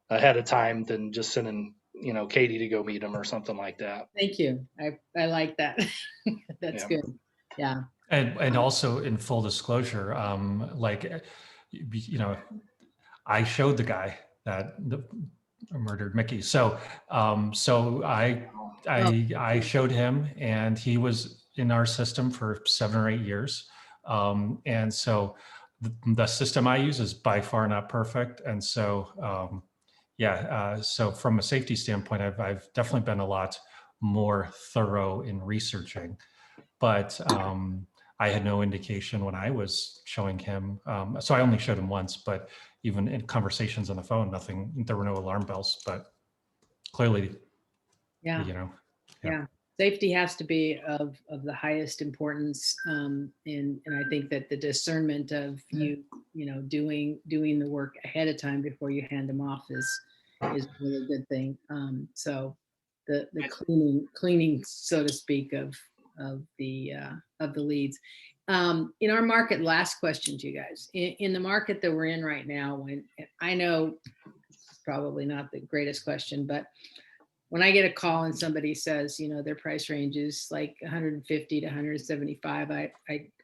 ahead of time than just sending, Katie to go meet them or something like that. Thank you. I like that. That's good. Yeah. And also, in full disclosure, I showed the guy that murdered Mickey. So I showed him, and he was in our system for 7 or 8 years. And so the system I use is by far not perfect. And so, so from a safety standpoint, I've definitely been a lot more thorough in researching, but I had no indication when I was showing him. So I only showed him once, but even in conversations on the phone, there were no alarm bells, but clearly, yeah. Safety has to be of the highest importance. And I think that the discernment of doing the work ahead of time before you hand them off is a really good thing. So the cleaning, so to speak, of the leads. In our market, last question to you guys, in the market that we're in right now, when I know it's probably not the greatest question, but when I get a call and somebody says, their price range is like 150 to 175, I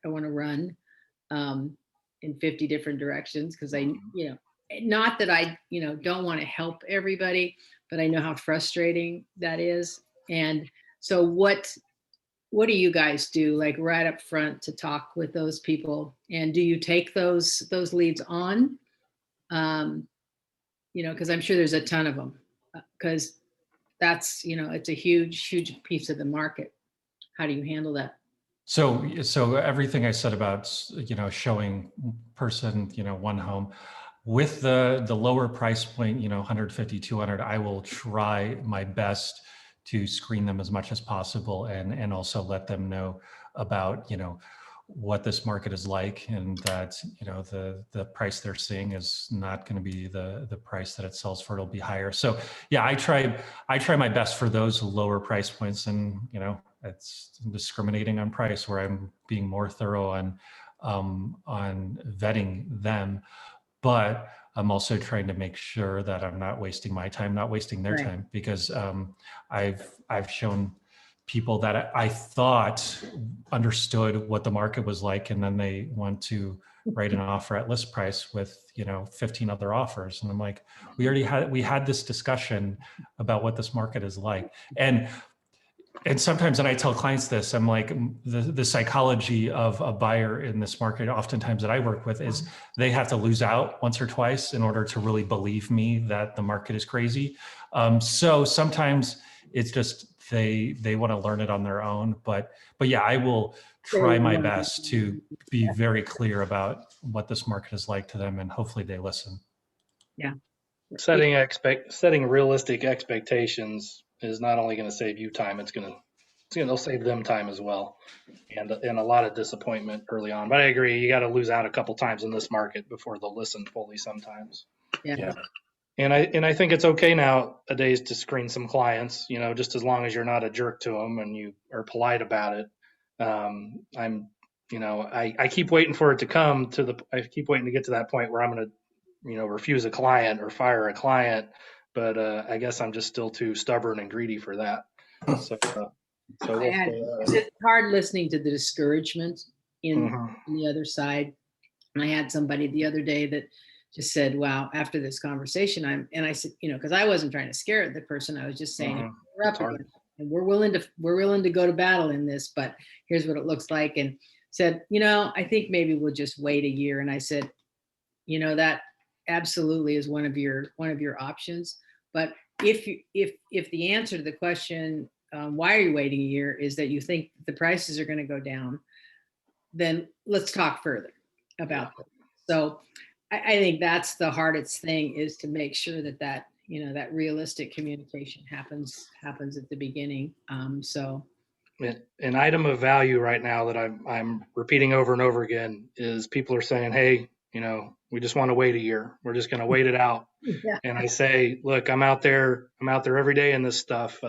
want to run in 50 different directions, because not that I, don't want to help everybody, but I know how frustrating that is. And so what do you guys do, like right up front, to talk with those people? And do you take those leads on? Because I'm sure there's a ton of them, because that's, it's a huge piece of the market. How do you handle that? So everything I said about, showing person, one home with the lower price point, 150, 200, I will try my best to screen them as much as possible, and also let them know about, what this market is like, and that, you know, the price they're seeing is not going to be the price that it sells for. It'll be higher. So yeah, I try my best for those lower price points, and, you know, it's discriminating on price where I'm being more thorough on vetting them. But I'm also trying to make sure that I'm not wasting my time, not wasting their Right. time, because I've shown people that I thought understood what the market was like, and then they want to write an offer at list price with, you know, 15 other offers, and I'm like, we had this discussion about what this market is like. And sometimes, and I tell clients this, I'm like, the psychology of a buyer in this market, oftentimes that I work with, is they have to lose out once or twice in order to really believe me that the market is crazy. So sometimes it's just they want to learn it on their own. But yeah, I will try my best to be very clear about what this market is like to them, and hopefully they listen. Yeah. Setting realistic expectations is not only going to save you time, it'll save them time as well, and a lot of disappointment early on. But I agree, you got to lose out a couple times in this market before they'll listen fully sometimes. Yeah. And I think it's okay nowadays to screen some clients, you know, just as long as you're not a jerk to them and you are polite about it. I keep waiting for it to come I keep waiting to get to that point where I'm going to, you know, refuse a client or fire a client. But I guess I'm just still too stubborn and greedy for that. So It's hard listening to the discouragement in Mhm. the other side. And I had somebody the other day that just said, wow, after this conversation, I said, you know, because I wasn't trying to scare the person. I was just saying, Mhm. we're up It's hard. against it, and we're willing to go to battle in this, but here's what it looks like. And said, you know, I think maybe we'll just wait a year. And I said, you know, that absolutely is one of your options. But if the answer to the question, why are you waiting a year, is that you think the prices are going to go down, then let's talk further about that. So I think that's the hardest thing, is to make sure that you know, that realistic communication happens at the beginning. So An item of value right now that I'm repeating over and over again is people are saying, hey, you know, we just want to wait a year. We're just going to wait it out. yeah, And I say, look, I'm out there every day in this stuff.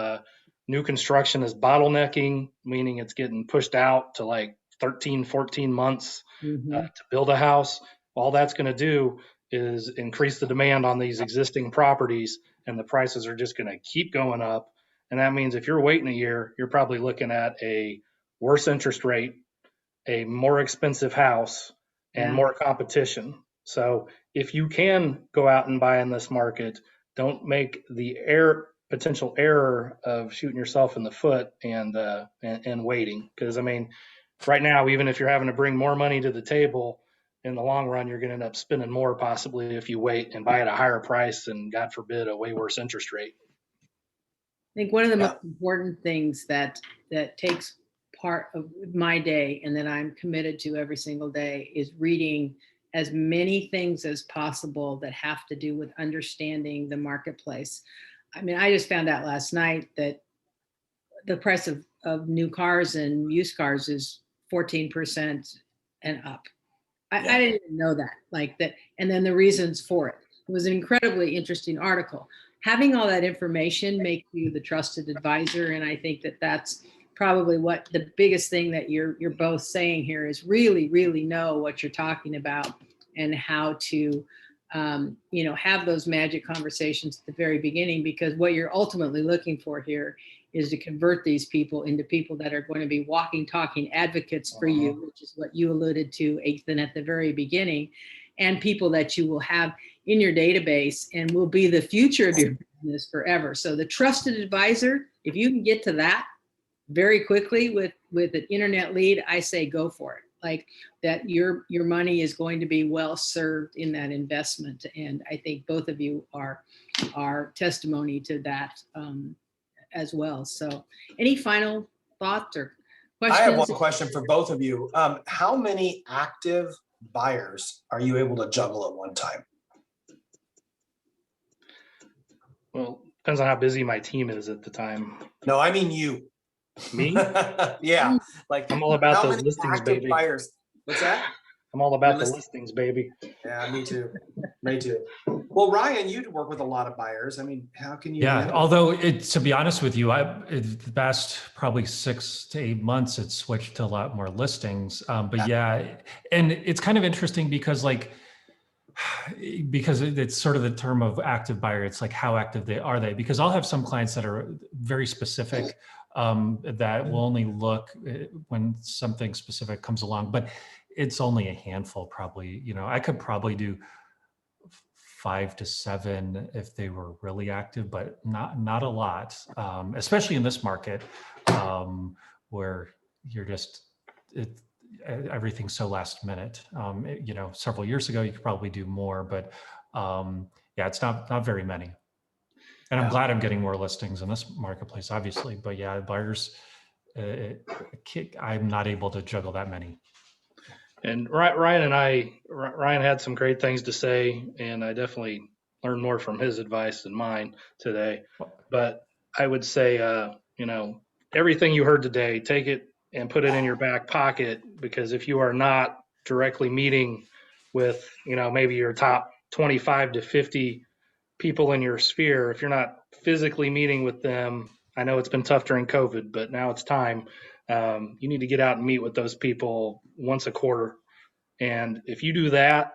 New construction is bottlenecking, meaning it's getting pushed out to like 13, 14 months mm-hmm. to build a house. All that's going to do is increase the demand on these existing properties, and the prices are just going to keep going up. And that means if you're waiting a year, you're probably looking at a worse interest rate, a more expensive house, and Yeah. more competition. So if you can go out and buy in this market, don't make the potential error of shooting yourself in the foot and waiting. Because I mean, right now, even if you're having to bring more money to the table, in the long run, you're going to end up spending more possibly if you wait and buy at a higher price and, God forbid, a way worse interest rate. I think one of the Yeah. most important things that takes part of my day, and that I'm committed to every single day, is reading as many things as possible that have to do with understanding the marketplace. I mean, I just found out last night that the price of new cars and used cars is 14% and up. I didn't even know that, like that. And then the reasons for it. It was an incredibly interesting article. Having all that information makes you the trusted advisor. And I think that that's probably what the biggest thing that you're both saying here is, really, really know what you're talking about, and how to, you know, have those magic conversations at the very beginning, because what you're ultimately looking for here is to convert these people into people that are going to be walking, talking advocates for you, which is what you alluded to, Ethan, at the very beginning, and people that you will have in your database and will be the future of your business forever. So the trusted advisor, if you can get to that very quickly with an internet lead, I say go for it. Like that, your money is going to be well served in that investment. And I think both of you are testimony to that. As well. So any final thoughts or questions? I have one question for both of you. How many active buyers are you able to juggle at one time? Well, depends on how busy my team is at the time. No, I mean you. Me? Yeah, like I'm all about how those many listings, active baby. buyers? What's that? I'm all about the Realistic- listings, baby. Yeah, me too. Me too. Well, Ryan, you work with a lot of buyers. I mean, how can you? Yeah, handle although to be honest with you, the past probably 6 to 8 months, it's switched to a lot more listings. But yeah, and it's kind of interesting because because it's sort of the term of active buyer. It's like how active are they? Because I'll have some clients that are very specific that will only look when something specific comes along, but it's only a handful probably. I could probably do 5 to 7 if they were really active, but not a lot, especially in this market where you're just everything's so last minute. Several years ago you could probably do more, but yeah, it's not very many. And I'm glad I'm getting more listings in this marketplace, obviously. But yeah, buyers, I'm not able to juggle that many. And Ryan had some great things to say, and I definitely learned more from his advice than mine today. But I would say, everything you heard today, take it and put it in your back pocket, because if you are not directly meeting with, maybe your top 25 to 50 people in your sphere, if you're not physically meeting with them, I know it's been tough during COVID, but now it's time. You need to get out and meet with those people once a quarter. And if you do that,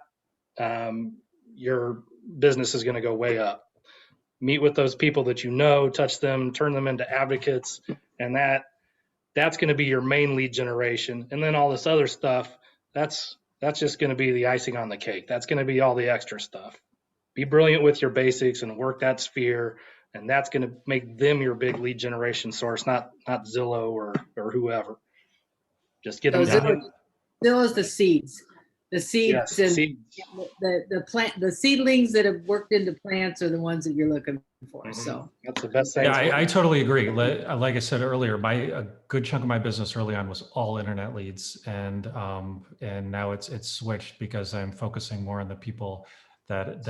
your business is going to go way up. Meet with those people that touch them, turn them into advocates, and that's going to be your main lead generation. And then all this other stuff, that's just going to be the icing on the cake. That's going to be all the extra stuff. Be brilliant with your basics and work that sphere, and that's going to make them your big lead generation source, not Zillow or whoever. Just get them done. Zillow's the seeds. The seeds Yes, and seeds. the seedlings that have worked into plants are the ones that you're looking for. Mhm. So That's the best thing. Yeah, I totally agree. Like I said earlier, a good chunk of my business early on was all internet leads, and now it's switched because I'm focusing more on the people that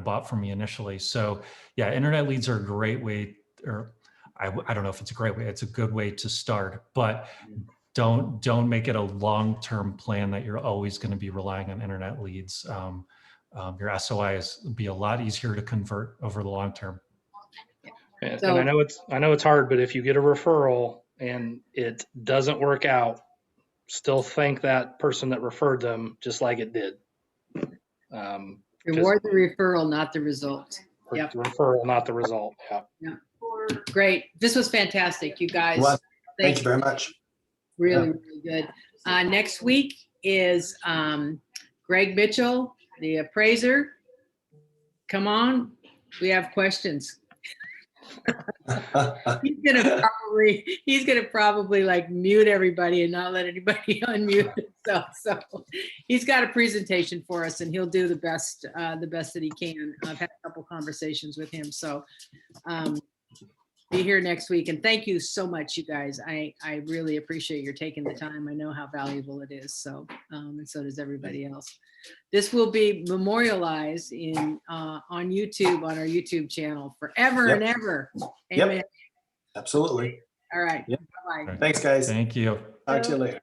bought from me initially. So yeah, internet leads are a great way, or I don't know if it's a great way. It's a good way to start, but don't make it a long-term plan that you're always going to be relying on internet leads. Your SOI is be a lot easier to convert over the long term. And I know it's hard, but if you get a referral and it doesn't work out, still thank that person that referred them just like it did. Reward the referral, not the result. Yep. The referral, not the result. Yeah. Great. This was fantastic, you guys. Well, thank you very much. Really, really good. Next week is Greg Mitchell, the appraiser. Come on, we have questions. He's gonna probably like mute everybody and not let anybody unmute himself. So he's got a presentation for us, and he'll do the best that he can. I've had a couple conversations with him, so be here next week. And thank you so much, you guys. I really appreciate your taking the time. I know how valuable it is. So and so does everybody else. This will be memorialized on YouTube, on our YouTube channel forever and ever. Amen. Yep. Absolutely. All right. Yep. Bye-bye. Thanks, guys. Thank you. Talk to you later.